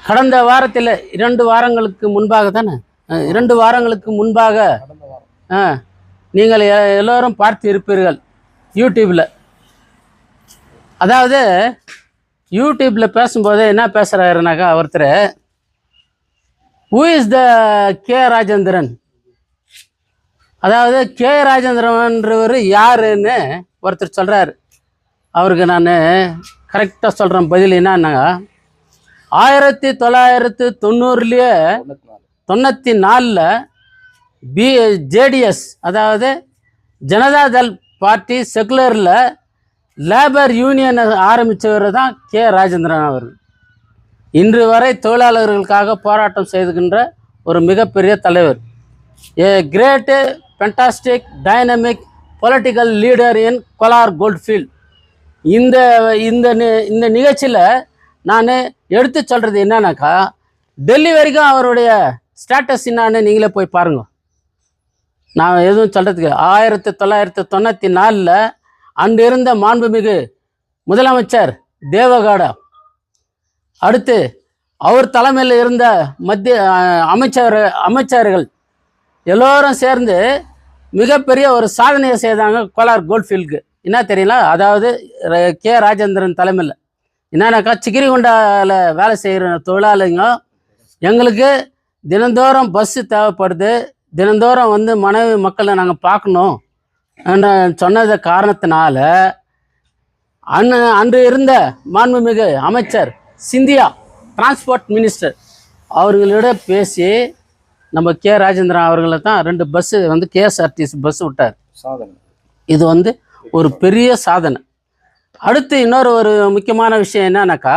கடந்த வாரத்தில் 2 வாரங்களுக்கு முன்பாக தானே 2 வாரங்களுக்கு முன்பாக நீங்கள் எல்லோரும் பார்த்து இருப்பீர்கள் யூடியூப்பில். அதாவது யூடியூப்பில் பேசும்போது என்ன பேசுகிறாருனாக்கா ஒருத்தர், who is the K Rajendran, அதாவது கே ராஜேந்திரன்றவர் யாருன்னு ஒருத்தர் சொல்கிறாரு. அவருக்கு நான் கரெக்டாக சொல்கிறேன் பதில் என்னன்னாங்க, 1994 ஜேடிஎஸ் அதாவது ஜனதாதள் பார்ட்டி செகுலரில் லேபர் யூனியன் ஆரம்பித்தவர் தான் கே ராஜேந்திரன் அவர்கள். இன்று வரை தொழிலாளர்களுக்காக போராட்டம் செய்துகின்ற ஒரு மிகப்பெரிய தலைவர், a great fantastic dynamic political leader in Kolar Gold Field. இந்த இந்த நிகழ்ச்சியில் நான் எடுத்து சொல்கிறது என்னன்னாக்கா, டெல்லி வரைக்கும் அவருடைய ஸ்டேட்டஸ் என்னான்னு நீங்களே போய் பாருங்க. நான் எதுவும் சொல்கிறதுக்கு 1994 அன்று இருந்த மாண்புமிகு முதலமைச்சர் தேவகவுடா, அடுத்து அவர் தலைமையில் இருந்த மத்திய அமைச்சர்கள் எல்லோரும் சேர்ந்து மிகப்பெரிய ஒரு சாதனையை செய்தாங்க கோலார் கோல்ட்ஃபீல்டுக்கு. என்ன தெரியல, அதாவது கே ராஜேந்திரன் தலைமையில் என்னன்னாக்கா, சிக்கிரிகுண்டாவில் வேலை செய்கிற தொழிலாளிங்க எங்களுக்கு தினந்தோறும் பஸ்ஸு தேவைப்படுது, தினந்தோறும் வந்து மனைவி மக்களை நாங்கள் பார்க்கணும் சொன்னத காரணத்தினால அன்று இருந்த மாண்புமிகு அமைச்சர் சிந்தியா டிரான்ஸ்போர்ட் மினிஸ்டர் அவர்களிட பேசி நம்ம கே ராஜேந்திரன் அவர்களை தான் 2 பஸ்ஸு வந்து கேஎஸ்ஆர்டிசி பஸ் விட்டார். இது வந்து ஒரு பெரிய சாதனை. அடுத்து இன்னொரு ஒரு முக்கியமான விஷயம் என்னன்னாக்கா,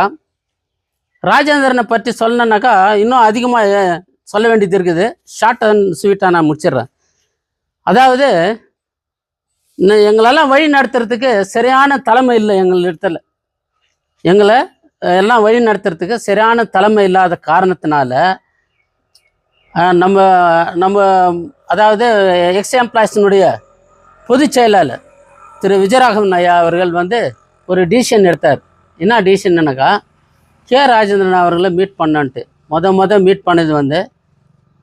ராஜேந்திரனை பற்றி சொல்லணுன்னாக்கா இன்னும் அதிகமாக சொல்ல வேண்டியது இருக்குது. ஷார்ட் அண்ட் ஸ்வீட்டாக நான் முடிச்சிடுறேன். அதாவது எங்களெல்லாம் வழி நடத்துறதுக்கு சரியான தலைமை இல்லை. எங்களை எல்லாம் வழி நடத்துறதுக்கு சரியான தலைமை இல்லாத காரணத்தினால நம்ம அதாவது எக்ஸ் எம்ப்ளாய்ஸினுடைய பொதுச் செயலாளர் திரு விஜயராகவன் ஐயா அவர்கள் வந்து ஒரு டிசிஷன் எடுத்தார். என்ன டிசிஷன்னாக்கா, கே ராஜேந்திரன் அவர்களை மீட் பண்ணன்ட்டு மொதல் மீட் பண்ணது வந்து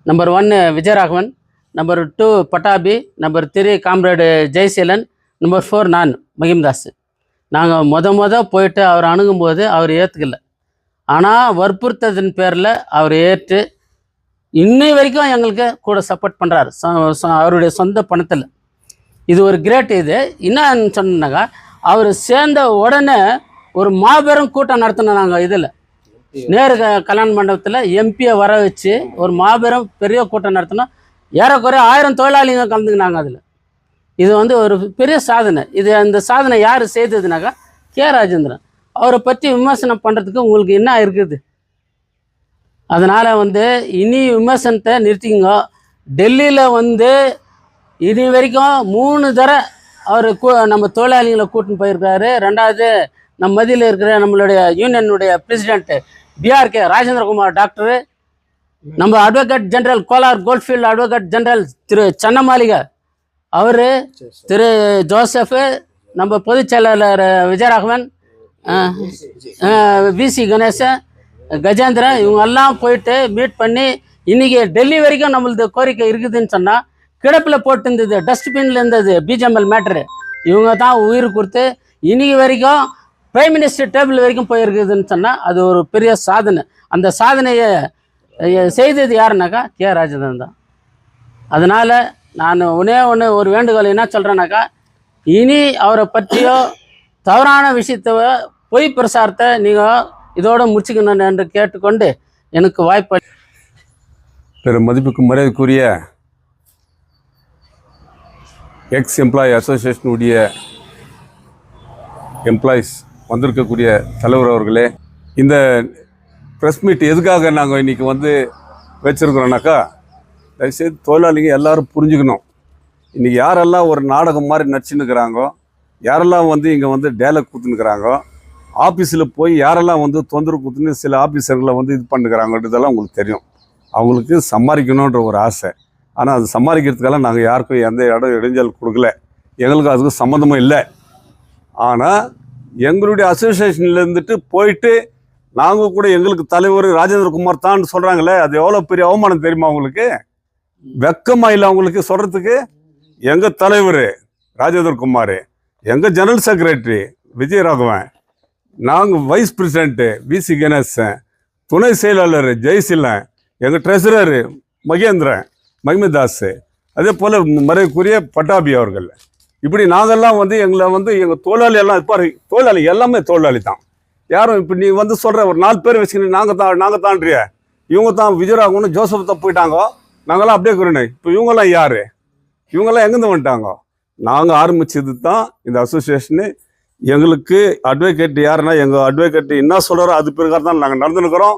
number 1 Vijayaraghavan, number 2 Pattabi, number 3 comrade Jeyaseelan, number 4 நான் மகிம்தாஸ். நாங்கள் மொதல் போயிட்டு அவர் அணுகும்போது அவர் ஏற்றுக்கல. ஆனால் வற்புறுத்ததின் பேரில் அவர் ஏற்று இன்னை வரைக்கும் எங்களுக்கு கூட சப்போர்ட் பண்ணுறாரு அவருடைய சொந்த பணத்தில். இது ஒரு கிரேட். இது என்னன்னு சொன்னாக்கா, அவர் சேர்ந்த உடனே ஒரு மாபெரும் கூட்டம் நடத்தினோம். நாங்கள் இதில் நேரு கல்யாண மண்டபத்தில் எம்பியை வர வச்சு ஒரு மாபெரும் பெரிய கூட்டம் நடத்தினோம். ஏறக்குறைய 1000 தொழிலாளிங்க கலந்துக்கினாங்க அதில். இது வந்து ஒரு பெரிய சாதனை. இந்த சாதனை யார் செய்ததுனாக்கா கே ராஜேந்திரன். அவரை பற்றி விமர்சனம் பண்ணுறதுக்கு உங்களுக்கு என்ன இருக்குது? அதனால் வந்து இனி விமர்சனத்தை நிறுத்திங்க. டெல்லியில் வந்து இனி வரைக்கும் 3 தடவை அவர் நம்ம தொழிலாளிகளை கூட்டின்னு போயிருக்காரு. 2வது நம்ம மத்தியில் இருக்கிற நம்மளுடைய யூனியனுடைய பிரசிடென்ட் பிஆர்கே ராஜேந்திரகுமார் டாக்டரு, நம்ம advocate general Kolar Gold Field advocate general Thiru Sannamaligai அவர், திரு ஜோசப்பு, நம்ம பொதுச் செயலாளர் விஜயராகவன், விசி கணேசன், கஜேந்திரன், இவங்கெல்லாம் போயிட்டு மீட் பண்ணி இன்றைக்கி டெல்லி வரைக்கும் நம்மளது கோரிக்கை இருக்குதுன்னு சொன்னால், கிடப்பில் போட்டு இருந்தது, டஸ்ட்பின்ல இருந்தது பிஜிஎம்எல் மேட்ரு, இவங்க தான் உயிர் கொடுத்து இன்றைக்கி வரைக்கும் பிரைம் மினிஸ்டர் டேபிள் வரைக்கும் போயிருக்குதுன்னு சொன்னால் அது ஒரு பெரிய சாதனை. அந்த சாதனையை செய்தது யாருனாக்கா கே ராஜேந்திரன் தான். அதனால் நான் ஒரு வேண்டுகோள் என்ன சொல்கிறேன்னாக்கா, இனி அவரை பற்றியோ தவறான விஷயத்த பொய் பிரசாரத்தை நீங்கள் இதோடு முடிச்சுக்கணும் என்று கேட்டுக்கொண்டு எனக்கு வாய்ப்பு பெரும் மதிப்புக்கு மரியாதைக்குரிய எக்ஸ் எம்ப்ளாயி அசோசியேஷனுடைய எம்ப்ளாயீஸ் வந்திருக்கக்கூடிய தலைவர் அவர்களே, இந்த ப்ரெஸ் மீட் எதுக்காக நாங்கள் இன்றைக்கி வந்து வச்சுருக்குறோன்னாக்கா, தயவுசெய்து தொழிலாளிங்க எல்லோரும் புரிஞ்சுக்கணும். இன்றைக்கி யாரெல்லாம் ஒரு நாடகம் மாதிரி நடிச்சுன்னுக்கிறாங்கோ, யாரெல்லாம் வந்து இங்கே வந்து டேலாக் கொடுத்துன்னுக்கிறாங்கோ, ஆஃபீஸில் போய் யாரெல்லாம் வந்து தொந்தரவு கொடுத்துன்னு சில ஆஃபீஸர்களை வந்து இது பண்ணுறாங்கன்றதெல்லாம் உங்களுக்கு தெரியும். அவங்களுக்கு சம்பாதிக்கணுன்ற ஒரு ஆசை. ஆனால் அது சம்பாதிக்கிறதுக்கெல்லாம் நாங்கள் யாருக்கும் எந்த இடைஞ்சல் கொடுக்கல, எங்களுக்கு அதுக்கு சம்மந்தமும் இல்லை. ஆனால் எங்களுடைய அசோசியேஷனில் இருந்துட்டு போயிட்டு நாங்கள் கூட எங்களுக்கு தலைவர் ராஜேந்திர குமார் தான் சொல்கிறாங்களே, அது எவ்வளோ பெரிய அவமானம் தெரியுமா அவங்களுக்கு? வெக்கமா இல்லை அவங்களுக்கு சொல்கிறதுக்கு? எங்கள் தலைவர் ராஜேந்திர குமார், எங்கள் ஜெனரல் செக்ரட்டரி விஜயராகவன், நாங்கள் வைஸ் பிரசிடென்ட்டு விசி கணேசன், துணை செயலாளர் ஜெயசீலன், எங்கள் ட்ரெஸரரு மகேந்திரன் மகிமதாஸ், அதே போல் மறைவுக்குரிய பட்டாபி அவர்கள், இப்படி நாங்கள்லாம் வந்து எங்களை வந்து எங்கள் தொழிலாளி எல்லாம் இப்போ தொழிலாளி எல்லாமே தொழிலாளி தான். யாரும் இப்போ நீ வந்து சொல்கிற ஒரு 4 பேர் வச்சுக்கிட்டு நாங்கள் தான்றிய இவங்க தான் விஜயராகவனும் ஜோசப் தான் போயிட்டாங்க, நாங்களாம் அப்படியே இருக்கிறோம். இப்போ இவங்கெல்லாம் யார்? இவங்கெல்லாம் எங்கேருந்து வந்துட்டாங்க? நாங்கள் ஆரம்பித்தது தான் இந்த அசோசியேஷனு. எங்களுக்கு அட்வொகேட் யாருன்னா எங்கள் அட்வொகேட் என்ன சொல்கிறாரோ அது பிரகாரம் தான் நாங்கள் நடந்துனுக்கிறோம்.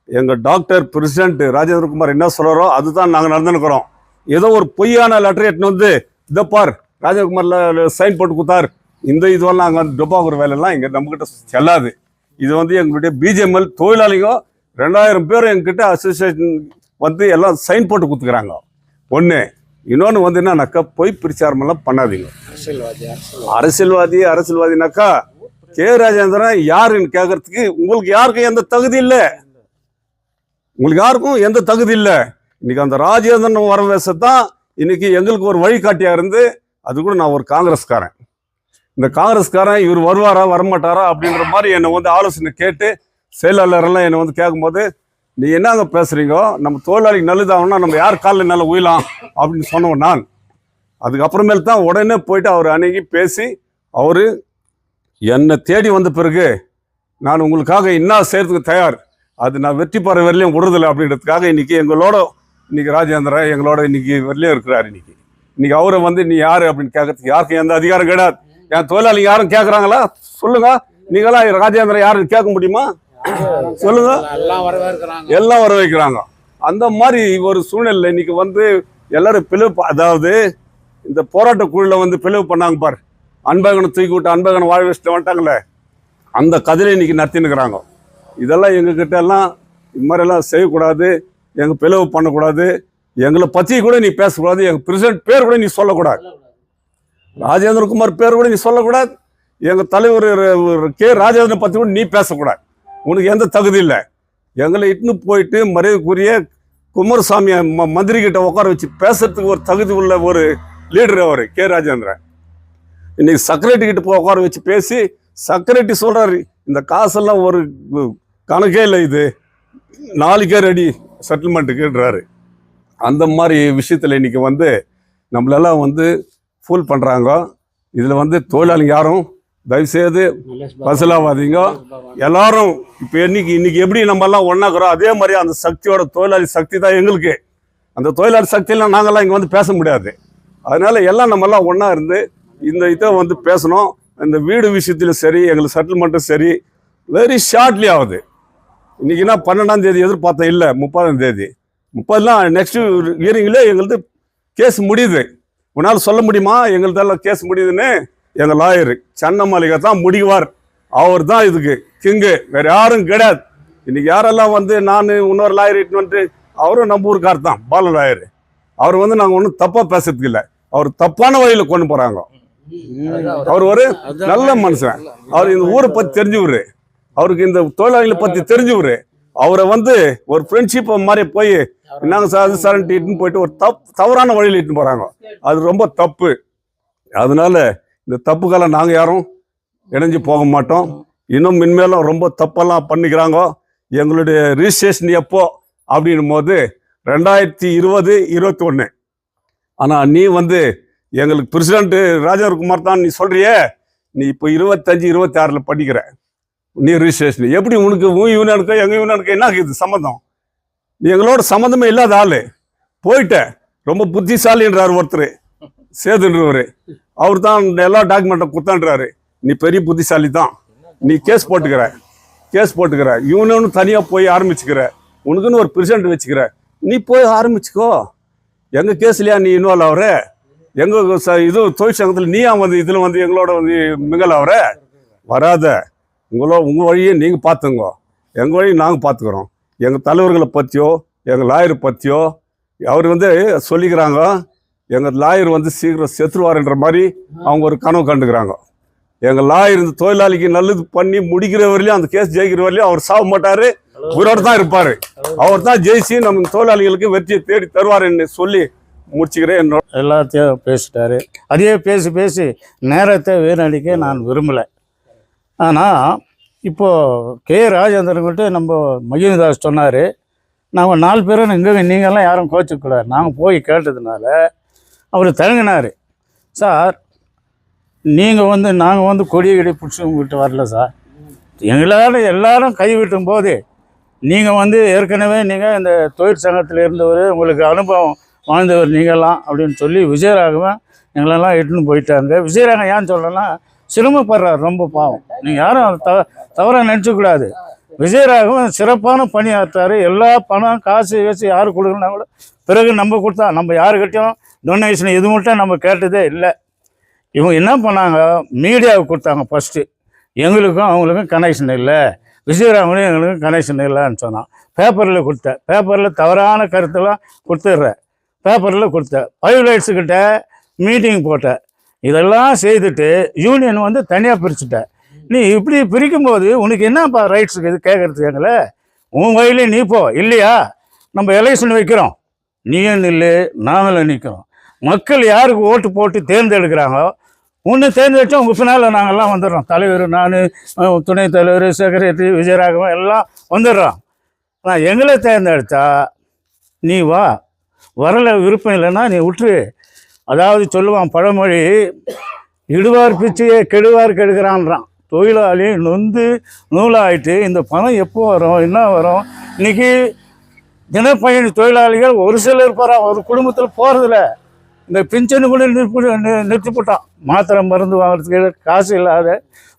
எங்கள் டாக்டர் பிரசிடென்ட் ராஜேந்திர குமார் என்ன சொல்கிறாரோ அதுதான் நாங்கள் நடந்துனுக்கிறோம். ஏதோ ஒரு பொய்யான லெட்டர் எட்டுன்னு வந்து இதை பார் ராஜேந்திரகுமாரில் சைன் போட்டு கொடுத்தார், இந்த இதுவெல்லாம் நாங்கள் வந்து டொப்பாக்குற வேலையெல்லாம் இங்கே நம்மக்கிட்ட செல்லாது. இது வந்து எங்களுடைய பிஜேஎம்எல் தொழிலாளிங்க 2000 பேர் எங்ககிட்ட அசோசியேஷன் வந்து எல்லாம் சைன் போட்டு கொடுத்துக்கிறாங்க. ஒன்று. இன்னொன்று வந்து என்னன்னாக்கா பொய் பிரச்சாரமெல்லாம் பண்ணாதீங்க. அரசியல்வாதினாக்கா கே ராஜேந்திரன் யாருன்னு கேட்கறதுக்கு உங்களுக்கு யாருக்கும் எந்த தகுதி இல்லை. உங்களுக்கு யாருக்கும் எந்த தகுதி இல்லை. இன்னைக்கு அந்த ராஜேந்திரன் வர வேசத்தான் இன்னைக்கு எங்களுக்கு ஒரு வழிகாட்டியா இருந்து, அது கூட நான் ஒரு காங்கிரஸ்காரன். இந்த காங்கிரஸ்காரன் இவர் வருவாரா வரமாட்டாரா அப்படின்ற மாதிரி என்னை வந்து ஆலோசனை கேட்டு செயலாளரெல்லாம் என்னை வந்து கேட்கும்போது, நீ என்னங்க பேசுறீங்க, நம்ம தொழிலாளிக்கு நல்லதாகனா நம்ம யார் காலில் நல்லா உயலாம் அப்படின்னு சொன்னவன் நான். அதுக்கப்புறமேல் தான் உடனே போயிட்டு அவர் அணுகி பேசி அவர் என்னை தேடி வந்த பிறகு நான் உங்களுக்காக என்ன செய்யறதுக்கு தயார், அது நான் வெற்றி பெற வரலையும் விடுறதில்லை அப்படின்றதுக்காக இன்னைக்கு எங்களோட இன்னைக்கு ராஜேந்திரன் எங்களோட இன்னைக்கு வரலையும் இருக்கிறார். இன்னைக்கு அவரை வந்து நீ யாரு அப்படின்னு கேட்கறதுக்கு யாருக்கும் எந்த அதிகாரம் கிடையாது. என் தொழிலாளி யாரும் கேட்குறாங்களா சொல்லுங்க, நீங்களாம் ராஜேந்திரன் யாருன்னு கேட்க முடியுமா சொல்லுங்க? எல்லாம் வர வைக்கிறாங்க. அந்த மாதிரி ஒரு சூழ்நிலை இன்னைக்கு வந்து எல்லாரும் பிளவு, அதாவது இந்த போராட்ட குழுல வந்து பிளவு பண்ணாங்க பாரு, அன்பகனை தூக்கி விட்டு அன்பகனை வாழ வச்சுட்டு வந்துட்டாங்களே, அந்த கதையில இன்னைக்கு நடத்தினுக்கிறாங்க. இதெல்லாம் எங்ககிட்ட எல்லாம் இது மாதிரிலாம் செய்யக்கூடாது, எங்கள் பிளவு பண்ணக்கூடாது, எங்களை பற்றி கூட நீ பேசக்கூடாது, எங்கள் பிரசிடென்ட் பேர் கூட நீ சொல்லக்கூடாது, ராஜேந்திர குமார் பேர் கூட நீ சொல்லக்கூடாது, எங்கள் தலைவர் கே ராஜேந்திரனை பற்றி கூட நீ பேசக்கூடாது. உனக்கு எந்த தகுதி இல்லை. எங்களை இட்டுன்னு போயிட்டு மரியாதைக்குரிய குமாரசாமி மந்திரி கிட்ட உட்கார வச்சு பேசுறதுக்கு ஒரு தகுதி உள்ள ஒரு லீடர் அவர் கே ராஜேந்திரன். இன்னைக்கு செக்ரட்டரி கிட்ட போய் உட்கார வச்சு பேசி செக்ரட்டரி சொல்றாரு, இந்த காசெல்லாம் ஒரு கணக்கே இல்லை, இது நாளைக்கே ரெடி செட்டில்மெண்ட்டுக்குன்றாரு. அந்த மாதிரி விஷயத்தில் இன்னைக்கு வந்து நம்மளெல்லாம் வந்து ஃபூல் பண்ணுறாங்க. இதில் வந்து தொழிலாளிங்க யாரும் தயவுசெய்து பசலாவாதீங்க. எல்லாரும் இப்போ இன்னைக்கு எப்படி நம்ம எல்லாம் ஒன்றாக்குறோம் அதே மாதிரி அந்த சக்தியோட தொழிலாளி சக்தி தான் எங்களுக்கு. அந்த தொழிலாளி சக்தியெல்லாம் நாங்கள்லாம் இங்கே வந்து பேச முடியாது. அதனால எல்லாம் நம்மெல்லாம் ஒன்றா இருந்து இந்த இதை வந்து பேசணும். இந்த வீடு விஷயத்திலும் சரி, எங்களுக்கு செட்டில்மெண்ட்டும் சரி, வெரி ஷார்ட்லி ஆகுது. இன்னைக்குன்னா 12ஆம் தேதி எதிர்பார்த்தேன், இல்லை 30ஆம் தேதி. 30லாம் நெக்ஸ்ட் இயரிங்லேயே எங்களுக்கு கேஸ் முடியுது. உன்னால் சொல்ல முடியுமா எங்களுதெல்லாம் கேஸ் முடியுதுன்னு? எங்கள் லாயரு சன்னமல்லிகை தான் முடிவார். அவர் தான் இதுக்கு கிங்கு, வேற யாரும் கிடையாது. இன்னைக்கு யாரெல்லாம் வந்து நான் இன்னொரு லாயர் இட்டுன்னு வந்துட்டு, அவரும் நம்ம ஊருக்கார் தான் பால லாயரு. அவர் வந்து நாங்கள் ஒன்றும் தப்பாக பேசுறதுக்கு இல்லை, அவர் தப்பான வழியில் கொண்டு போகிறாங்க. அவர் ஒரு நல்ல மனுஷன், அவர் இந்த ஊரை பற்றி தெரிஞ்சவர், அவருக்கு இந்த தொழிலாளிகளை பற்றி தெரிஞ்சவர். அவரை வந்து ஒரு ஃப்ரெண்ட்ஷிப் மாதிரி போய் நாங்கள் சார்ன்ட்டு இட்டுன்னு போயிட்டு ஒரு தவறான வழியில் இட்டுன்னு போகிறாங்க. அது ரொம்ப தப்பு. அதனால இந்த தப்புக்கெல்லாம் நாங்கள் யாரும் இணைஞ்சு போக மாட்டோம். இன்னும் மென்மேலும் ரொம்ப தப்பெல்லாம் பண்ணிக்கிறாங்க. எங்களுடைய ரிஜிஸ்ட்ரேஷன் எப்போ அப்படின்னும் போது 2020-21. ஆனால் நீ வந்து எங்களுக்கு பிரசிடென்ட் ராஜேந்திர குமார் தான் நீ சொல்றியே, நீ இப்போ 25-26 படிக்கிற, நீ ரிஜிஸ்ட்ரேஷன் எப்படி உனக்கு உன் யூனியனுக்கு எங்கள் யூனியனுக்கு என்ன இது சம்மந்தம்? நீ எங்களோட சம்மந்தமே இல்லாத ஆள் போயிட்ட. ரொம்ப புத்திசாலின்றார் ஒருத்தர் சேதுன்றவர், அவர் தான் எல்லா டாக்குமெண்ட்டும் குத்தான்றாரு. நீ பெரிய புத்திசாலி தான், நீ கேஸ் போட்டுக்கிற யூனியனும் தனியாக போய் ஆரம்பிச்சுக்கிற, உனக்குன்னு ஒரு பிரசிடென்ட் வச்சுக்கிற, நீ போய் ஆரம்பிச்சுக்கோ. எங்கள் கேஸ்லையா நீ இன்வால்வ் ஆகிற? எங்கள் இது தொழிற்சங்கத்தில் நீயா வந்து இதில் வந்து எங்களோட வந்து மிங்கல் ஆகிற? வராத. உங்கள் வழியை நீங்கள் பார்த்துங்க, எங்கள் வழியை நாங்கள் பார்த்துக்குறோம். எங்கள் தலைவர்களை பற்றியோ எங்கள் லாயரை பற்றியோ அவர் வந்து சொல்லிக்கிறாங்க, எங்கள் லாயர் வந்து சீக்கிரம் செத்துருவாருன்ற மாதிரி அவங்க ஒரு கனவு கண்டுக்கிறாங்க. எங்கள் லாயர் இந்த தொழிலாளிக்கு நல்லது பண்ணி முடிக்கிற வரையிலும் அந்த கேஸ் ஜெயிக்கிற வரையிலும் அவர் சாக மாட்டார், உயிரோடு தான் இருப்பார். அவர் தான் ஜெயிச்சு நம்ம தொழிலாளிகளுக்கு வெற்றியை தேடி தருவாருன்னு சொல்லி முடிச்சுக்கிறேன். என்னோட எல்லாத்தையும் பேசிட்டாரு. அதே பேசி நேரத்தை வீணடிக்க நான் விரும்பலை. ஆனால் இப்போது கே ராஜேந்திரன்கிட்ட நம்ம மகிழ்தாஸ் சொன்னார், நாங்கள் 4 பேரும் நீங்கள்லாம் யாரும் கோச்சிக்கூடாது. நாங்கள் போய் கேட்டதுனால அவர் தயங்கினார். சார் நாங்கள் வந்து கொடியை பிடிச்சி உங்கள்கிட்ட வரல சார், எங்களால் எல்லாரும் கைவிட்டும் போது நீங்கள் ஏற்கனவே நீங்கள் இந்த தொழிற்சங்கத்தில் இருந்தவர், உங்களுக்கு அனுபவம் வாழ்ந்தவர் நீங்கள்லாம் அப்படின்னு சொல்லி விஜயராகவன் எங்களெல்லாம் இட்டுன்னு போயிட்டாங்க. விஜயராகவன் ஏன்னு சொல்லணும்னா சிரமப்படுறார், ரொம்ப பாவம். நீங்கள் யாரும் தவறாக நினச்சக்கூடாது. விஜயராகவன் சிறப்பான பணியாற்றாரு. எல்லா பணம் காசு யார் கொடுக்கணும்னா கூட பிறகு நம்ம கொடுத்தா, நம்ம யாருக்கிட்டையும் டொனேஷன் இது மட்டும் நம்ம கேட்டதே இல்லை. இவங்க என்ன பண்ணாங்க, மீடியாவுக்கு கொடுத்தாங்க ஃபஸ்ட்டு. எங்களுக்கும் அவங்களுக்கும் கனெக்ஷன் இல்லை, விஜயராகவனும் எங்களுக்கும் கனெக்ஷன் இல்லைன்னு சொன்னான். பேப்பரில் கொடுத்தேன், பேப்பரில் தவறான கருத்தெல்லாம் கொடுத்துட்றேன், பேப்பரில் கொடுத்தேன். 5 லைட்ஸுக்கிட்ட மீட்டிங் போட்டேன். இதெல்லாம் செய்துட்டு யூனியன் தனியாக பிரிச்சுட்டேன். நீ இப்படி பிரிக்கும்போது உனக்கு என்னப்பா ரைட்ஸுக்கு இது கேட்குறதுக்கு? எங்களை உன் வயலே நீ போ, இல்லையா நம்ம எலெக்ஷன் வைக்கிறோம், நீயும் இல்லை நாங்களும் நிற்கிறோம். மக்கள் யாருக்கு ஓட்டு போட்டு தேர்ந்தெடுக்கிறாங்களோ ஒன்று தேர்ந்தெடுத்தா உங்கள் பின்னால் நாங்கள்லாம் வந்துடுறோம். தலைவர், நான், துணைத் தலைவர், செக்ரட்டரி, விஜயராகவன் எல்லாம் வந்துடுறோம். ஆனால் எங்களை தேர்ந்தெடுத்தா நீ வா, வரல விருப்பம் இல்லைன்னா நீ விட்டுரு. அதாவது சொல்லுவான் பழமொழி, இடுவார் பிச்சையை கெடுவார் கெடுக்கிறான்றான். தொழிலாளி நொந்து நூலாகிட்டு இந்த பணம் எப்போ வரும், என்ன வரும்? இன்றைக்கி தினப்பயணி தொழிலாளிகள் ஒரு சிலர் போகிறான், ஒரு குடும்பத்தில் போகிறதில்ல. இந்த பிஞ்சனு கூட நிறுத்தி போட்டான். மாத்திரை மருந்து வாங்குறதுக்கு காசு இல்லாத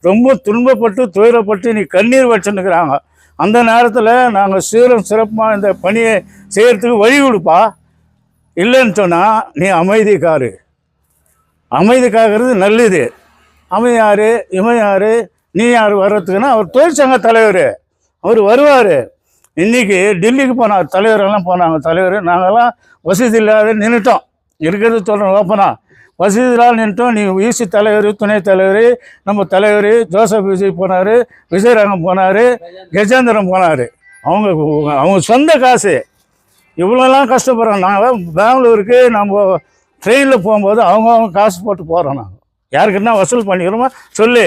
ரொம்ப துன்பப்பட்டு துயரப்பட்டு நீ கண்ணீர் வச்சுன்னுக்கிறாங்க. அந்த நேரத்தில் நாங்கள் சிறப்பாக இந்த பணியை செய்கிறதுக்கு வழி கொடுப்பா. இல்லைன்னு சொன்னால் நீ அமைதிக்காரு. அமைதி காக்கிறது நல்லது. அவன் யார், இவன் யார், நீ யார் வர்றதுக்குன்னா அவர் தொழிற்சங்க தலைவர், அவர் வருவார். இன்றைக்கி டெல்லிக்கு போனார், தலைவரெல்லாம் போனாங்க. தலைவர் நாங்கள்லாம் வசதி இல்லாத நின்றுட்டோம். இருக்கிறது சொல்கிறோம் ஓப்பனா, வசதி இல்லாத நின்றுட்டோம். நீ ஈசி தலைவர், துணைத் தலைவர், நம்ம தலைவர் ஜோசப் விஜய் போனார், விஜயராகவன் போனார், கஜேந்திரன் போனார். அவங்க சொந்த காசு இவ்வளோலாம் கஷ்டப்படுறோம். நாங்கள் பெங்களூருக்கு நம்ம ட்ரெயினில் போகும்போது அவங்க காசு போட்டு போகிறோம். நாங்கள் யாருக்குன்னா வசூல் பண்ணிக்கிறோமா சொல்லு.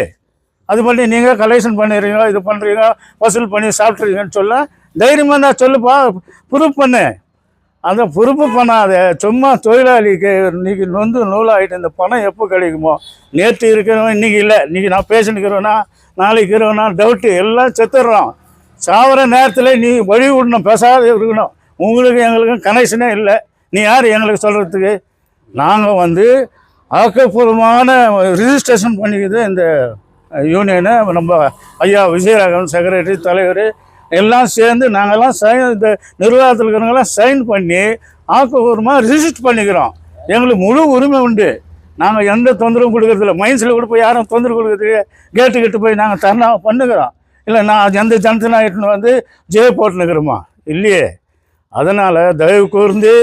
அது பண்ணி நீங்கள் கலெக்ஷன் பண்ணிடுறீங்க, இது பண்ணுறீங்க, வசூல் பண்ணி சாப்பிட்றீங்கன்னு சொல்ல தைரியமாக தான் சொல்லுப்பா, ப்ரூஃப் பண்ணு. அந்த ப்ரூஃப் பண்ணாத சும்மா தொழிலாளிக்கு இன்றைக்கி நொந்து நூலாகிட்டு இந்த பணம் எப்போ கிடைக்குமோ, நேற்று இருக்கிறவன் இன்றைக்கி இல்லை, இன்றைக்கி நான் பேசினுக்கிறவனா நாளைக்கு இருக்கிறவனா டவுட்டு, எல்லாம் செத்துடுறோம். சாவர நேரத்தில் நீ வழி விடணும், பேசாத இருக்கணும். உங்களுக்கு எங்களுக்கும் கனெக்ஷனே இல்லை, நீ யார் எங்களுக்கு சொல்கிறதுக்கு? நாங்கள் ஆக்கப்பூர்வமான ரிஜிஸ்ட்ரேஷன் பண்ணிக்குது இந்த யூனியனை. நம்ம ஐயா விஜயராகவன் செக்ரட்டரி, தலைவர் எல்லாம் சேர்ந்து நாங்கள்லாம் இந்த நிர்வாகத்தில் இருக்கிறவங்களாம் சைன் பண்ணி ஆக்கப்பூர்வமாக ரிஜிஸ்டர் பண்ணிக்கிறோம். எங்களுக்கு முழு உரிமை உண்டு. நாங்கள் எந்த தொந்தரவும் கொடுக்குறதில்ல. மைன்ஸில் கூட போய் யாரும் தொந்தரவு கொடுக்குறதுக்கு கேட்டு போய் நாங்கள் தர்ணா பண்ணுகிறோம். இல்லை நான் எந்த ஜனத்தினா இட்டுன்னு ஜெய போட்டுனுக்கிறோமா? இல்லையே. அதனால் தயவு கூர்ந்து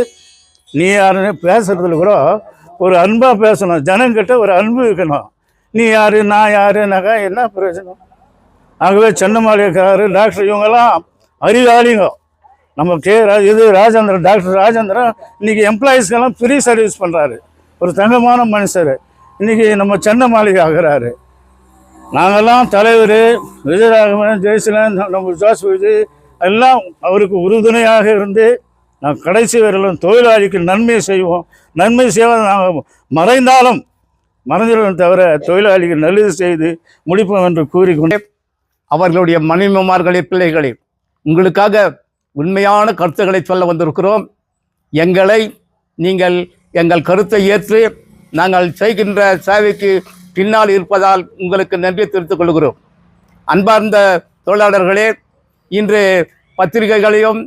நீ யாருன்னு பேசுகிறதுல கூட ஒரு அன்பாக பேசணும். ஜனங்கிட்ட ஒரு அன்பு இருக்கணும். நீ யார், நான் யாருனாக்கா என்ன பிரயோஜனம்? ஆகவே சென்னமாளிகாரு, டாக்டர் இவங்கெல்லாம் அறிவாளிங்க. நம்ம ராஜேந்திரன், டாக்டர் ராஜேந்திரன் இன்றைக்கி எம்ப்ளாயீஸ்க்கெல்லாம் ஃப்ரீ சர்வீஸ் பண்ணுறாரு. ஒரு தங்கமான மனுஷர். இன்றைக்கி நம்ம சென்னை மாளிகை ஆகிறாரு. நாங்கள்லாம் தலைவர் விஜயராகவன், ஜெயசீலன், நம்ம ஜோசப் விஜய் எல்லாம் அவருக்கு உறுதுணையாக இருந்து நான் கடைசி வரையிலும் தொழிலாளிக்கு நன்மை செய்வோம். நன்மை செய்வதை நாங்கள் மறைஞ்சிடும் தவிர தொழிலாளிக்கு நல்லது செய்து முடிப்போம் என்று கூறிக்கொண்டே அவர்களுடைய மனைவிமார்களே, பிள்ளைகளே, உங்களுக்காக உண்மையான கருத்துக்களை சொல்ல வந்திருக்கிறோம். நீங்கள் எங்கள் கருத்தை ஏற்று நாங்கள் செய்கின்ற சேவைக்கு பின்னால் இருப்பதால் உங்களுக்கு நன்றி தெரிவித்துக் கொள்கிறோம். அன்பார்ந்த தொழிலாளர்களே, இன்று பத்திரிகைகளையும்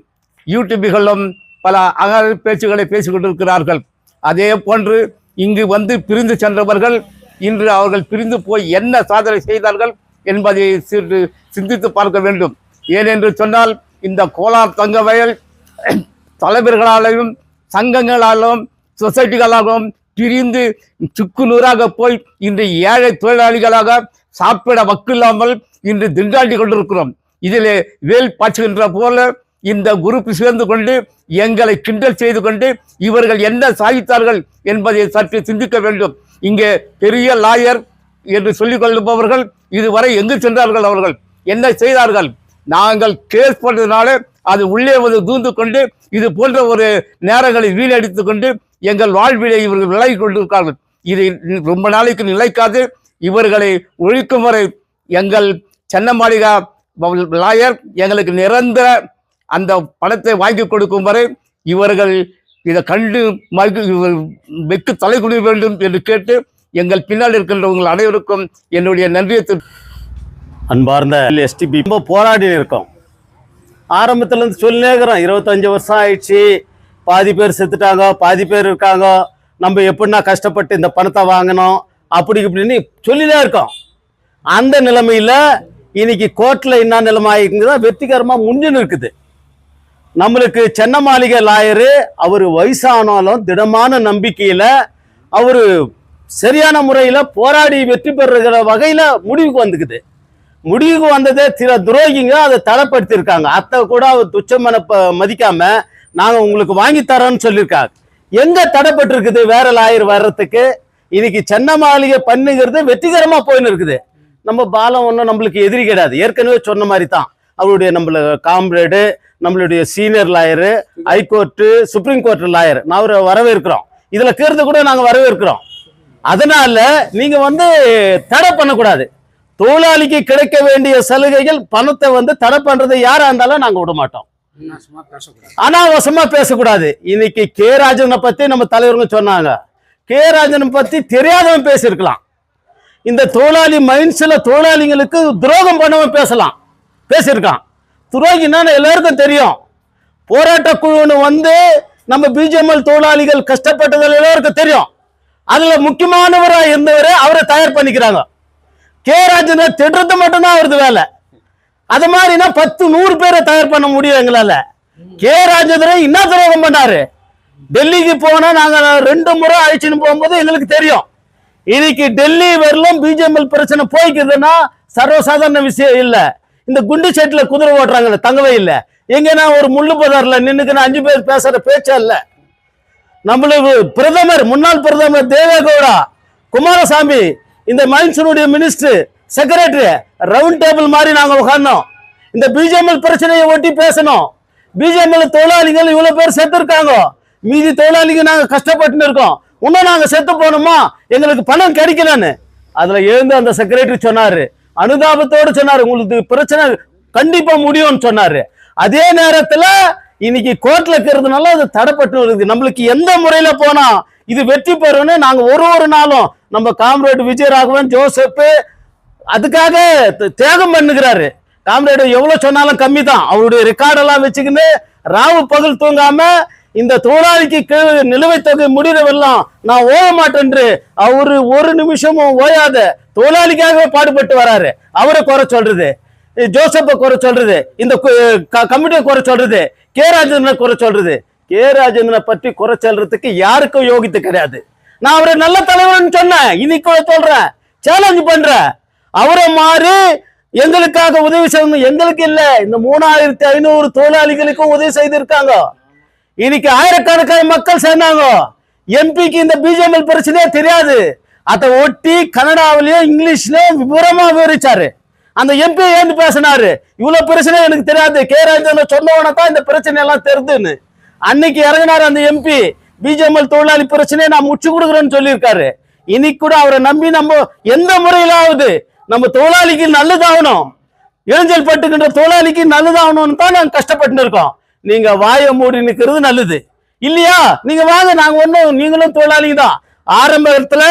யூடியூப்களிலும் பல அகல் பேச்சுகளை பேசிக்கொண்டிருக்கிறார்கள். அதே போன்று இங்கு பிரிந்து சென்றவர்கள் இன்று அவர்கள் பிரிந்து போய் என்ன சாதனை செய்தார்கள் என்பதை சிந்தித்து பார்க்க வேண்டும். ஏனென்று சொன்னால் இந்த கோலார் தங்க வயல் தலைவர்களாலும் சங்கங்களாலும் சொசைட்டிகளாலும் பிரிந்து சுக்கு நூறாக போய் இன்று ஏழை தொழிலாளிகளாக சாப்பிட வக்கில்லாமல் இன்று திண்டாடி கொண்டிருக்கிறோம். இதிலே வேல் பாய்ச்சுகின்ற போல இந்த குரூப் சேர்ந்து கொண்டு எங்களை கிண்டல் செய்து கொண்டு இவர்கள் என்ன சாதித்தார்கள் என்பதை சற்று சிந்திக்க வேண்டும். இங்கே பெரிய லாயர் என்று சொல்லிக் கொள்ளுபவர்கள் இதுவரை எங்கு சென்றார்கள்? அவர்கள் என்ன செய்தார்கள்? நாங்கள் கேஸ் போட்டதுனால அது உள்ளே வந்து தூந்து கொண்டு இது போன்ற ஒரு நேரங்களை வீணடித்து கொண்டு எங்கள் வாழ்விலை இவர்கள் விலகி கொண்டிருக்கிறார்கள். இது ரொம்ப நாளைக்கு நிலைக்காது. இவர்களை ஒழிக்கும் வரை எங்கள் சென்னமாளிகா லாயர் எங்களுக்கு நிரந்தர அந்த பணத்தை வாங்கி கொடுக்கும் வரை இவர்கள் இதை கண்டு வெக்கு தலை குனிய வேண்டும் என்று கேட்டு எங்கள் பின்னால் இருக்கின்றவங்கள் அனைவருக்கும் என்னுடைய நன்றியை. அன்பார்ந்த எஸ்டிபி ரொம்ப போராடி இருக்கோம். ஆரம்பத்துலேருந்து சொல்லினே இருக்கிறோம். 25 வருஷம் ஆயிடுச்சு, பாதி பேர் செத்துட்டாங்க, பாதி பேர் இருக்காங்க, நம்ம எப்படின்னா கஷ்டப்பட்டு இந்த பணத்தை வாங்கணும் அப்படி இப்படின்னு சொல்லினே இருக்கோம். அந்த நிலைமையில் இன்னைக்கு கோர்ட்டில் என்ன நிலைமை ஆகிக்குதுன்னா வெற்றிகரமாக முன்னின்னு இருக்குது. நம்மளுக்கு சென்னமாளிகை லாயரு அவர் வயசானாலும் திடமான நம்பிக்கையில் அவர் சரியான முறையில் போராடி வெற்றி பெறுகிற வகையில் முடிவுக்கு வந்துக்குது. முடிவுக்கு வந்ததே சில துரோகிங்க அதை தடைப்படுத்தியிருக்காங்க. அத்தை கூட அவர் துச்சமன மதிக்காம நாங்கள் உங்களுக்கு வாங்கி தரோன்னு சொல்லியிருக்காங்க. எங்கே தடைப்பட்டிருக்குது வேற லாயர் வர்றதுக்கு? இன்னைக்கு சென்னமாளிகை பண்ணுங்கிறது வெற்றிகரமாக போயின்னு இருக்குது. நம்ம பாலம் ஒன்றும் நம்மளுக்கு எதிரி கிடையாது. ஏற்கனவே சொன்ன மாதிரி தான் அவருடைய நம்மளுக்கு காம்ரேடு, நம்மளுடைய senior lawyer, high court, supreme court lawyer நான் அவரை வரவேற்கிறோம். இதில் கேர்து கூட நாங்கள் வரவேற்கிறோம். அதனால நீங்க தடை பண்ணக்கூடாது. தொழிலாளிக்கு கிடைக்க வேண்டிய சலுகைகள் பணத்தை தடை பண்றதை யாரா இருந்தாலும் நாங்க விட மாட்டோம். அனாவசியமா பேசக்கூடாது. இன்னைக்கு கே ராஜனை பத்தி நம்ம தலைவருங்க சொன்னாங்க. கே ராஜனை பத்தி தெரியாதவன் பேசியிருக்கலாம். இந்த தொழிலாளி மைண்ட்ஸ்ல தொழிலாளிகளுக்கு துரோகம் பண்ணவன் பேசியிருக்கான். துரோகின்னா எல்லாருக்கும் தெரியும். போராட்ட குழுன்னு நம்ம பிஜேஎம்எல் தொழிலாளிகள் கஷ்டப்பட்டதில் எல்லாருக்கும் தெரியும். அதுல முக்கியமானவராக இருந்தவரை அவரை தயார் பண்ணிக்கிறாங்க. கே ராஜனை திட்டுறது மட்டும்தான் அவரது வேலை. அது மாதிரினா 10-100 பேரை தயார் பண்ண முடியும் எங்களால. கே ராஜேந்திரன் என்ன துரோகம் பண்ணாரு? டெல்லிக்கு போனா நாங்க 2 முறை அழைச்சின்னு போகும்போது எங்களுக்கு தெரியும். இன்னைக்கு டெல்லி வரலும் பிஜேஎம்எல் பிரச்சனை போய்க்குதுன்னா சர்வசாதாரண விஷயம் இல்ல. இந்த குண்டு செட்ல குதிரை ஓட்டுறாங்கல்ல, தங்கவே இல்லை. எங்கன்னா ஒரு முள்ளு பதார்ல நின்னுக்குன்னு 5 பேர் பேசுற பேச்சா இல்ல. நம்மளுக்கு பிரதமர், முன்னாள் பிரதமர் தேவேகவுடா, குமாரசாமி, இந்த மைன்ஸனுடைய மினிஸ்டர், செக்ரட்டரி ரவுண்ட் டேபிள் மாதிரி நாங்க உட்கார்ந்தோம். இந்த பிஜேஎம்எல் பிரச்சனையை ஒட்டி பேசணும். பிஜேஎம்எல் தொழிலாளிகள் இவ்வளவு பேர் செத்து இருக்காங்க, மீதி தொழிலாளிகள் நாங்க கஷ்டப்பட்டு இருக்கோம், இன்னும் நாங்க செத்து போனோமா, எங்களுக்கு பணம் கிடைக்கலன்னு அதுல எழுந்து அந்த செக்ரட்டரி சொன்னாரு. அனுதாபத்தோடு சொன்னாரு, உங்களுக்கு பிரச்சனை கண்டிப்பா முடியும்னு சொன்னாரு. அதே நேரத்துல இன்னைக்கு கோர்ட்ல இருக்கிறதுனால அது தடைப்பட்டு வருது. நம்மளுக்கு எந்த முறையில போனா இது வெற்றி பெறும்னு நாங்க ஒரு நாளும் நம்ம காம்ரேடு விஜயராகவன், ஜோசப் அதுக்காக தியாகம் பண்ணுகிறாரு. காம்ரேடு எவ்வளவு சொன்னாலும் கம்மி தான். அவருடைய ரெக்கார்டெல்லாம் வச்சுக்கின்னு ராவு பகல் தூங்காம இந்த தொழிலாளிக்கு நிலுவைத் தொகை முடிகிறவெல்லாம் நான் ஓய மாட்டேன் அவரு ஒரு நிமிஷமும் ஓயாத தொழிலாளிக்காகவே பாடுபட்டு வராரு. அவரை குறை சொல்றது, ஜோசப்பை குறை சொல்றது, இந்த கமிட்டியை குறை சொல்றது, கே ராஜேந்திரனை குறை சொல்றது. கே ராஜேந்திரனை பற்றி குறை சொல்றதுக்கு யாருக்கும் யோகித்து கிடையாது. நான் அவரை நல்ல தலைவர்னு சொன்னேன், இன்னைக்கு சொல்றேன், சேலஞ்ச் பண்றேன். அவரை மாறி எங்களுக்காக உதவி செய்யணும். எங்களுக்கு இல்ல, இந்த 3500 தொழிலாளிகளுக்கும் உதவி செய்திருக்காங்க. இன்னைக்கு ஆயிரக்கணக்கான மக்கள் சேர்ந்தாங்க. எம்பிக்கு இந்த பிஜேஎம்எல் பிரச்சனையே தெரியாது. அதை ஒட்டி கன்னடாவிலயும் இங்கிலீஷ்லயும் விவரமா விவரிச்சாரு. அந்த எம்பி ஏன்னு பேசினாரு, இவ்வளவு பிரச்சனை எனக்கு தெரியாது, கே ராஜேந்திரன் சொன்னவன தான் இந்த பிரச்சனை எல்லாம் தெரிதுன்னு. அன்னைக்கு இறங்கினாரு அந்த எம்பி. பிஜேஎம்எல் தொழிலாளி பிரச்சனையை நான் முச்சு கொடுக்குறேன்னு சொல்லியிருக்காரு. இன்னைக்கு கூட அவரை நம்பி நம்ம எந்த முறையிலாவது நம்ம தொழிலாளிக்கு நல்லதாகணும், இளைஞல் பட்டுக்கின்ற தொழிலாளிக்கு நல்லதாகணும்னு தான் நாங்க கஷ்டப்பட்டு இருக்கோம். நீங்க வாயை மூடி நிற்கிறது நல்லது இல்லையா? நீங்க வாங்க, நாங்க ஒன்றும், நீங்களும் தொழிலாளிங்க தான். ஆரம்பத்துல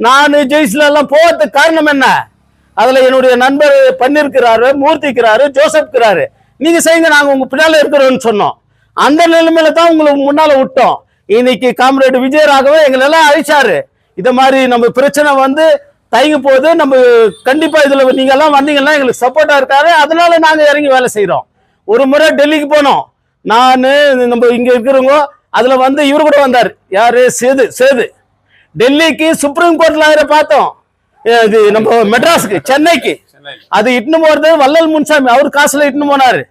நான் ஜெய்ஸ்ல எல்லாம் போவதுக்கு காரணம் என்ன? அதுல என்னுடைய நண்பர் பண்ணிருக்கிறாரு, மூர்த்திக்கிறாரு, ஜோசப்கிறாரு. நீங்க செய்யுங்க, நாங்க உங்க பின்னால இருக்கிறோம்னு சொன்னோம். அந்த நிலைமையில தான் உங்களுக்கு முன்னால விட்டோம். இன்னைக்கு காம்ரேடு விஜயராகவே எங்களை எல்லாம் அழிச்சாரு. இத மாதிரி நம்ம பிரச்சனை தயங்கி போகுது. நம்ம கண்டிப்பா இதுல நீங்க எல்லாம் வந்தீங்கன்னா எங்களுக்கு சப்போர்ட்டா இருக்காரு. அதனால நாங்க இறங்கி வேலை செய்யறோம். ஒரு முறை டெல்லிக்கு போனோம், நானு நம்ம இங்க இருக்கிறவங்க. அதுல இவரு கூட வந்தார், யாரு? சேது. டெல்லிக்கு சுப்ரீம் கோர்ட் லாயரை பார்த்தோம், இது நம்ம மெட்ராஸுக்கு சென்னைக்கு. அது இட்டுன்னு போறது வள்ளல் முன்சாமி, அவர் காசுல இட்டுன்னு போனாரு.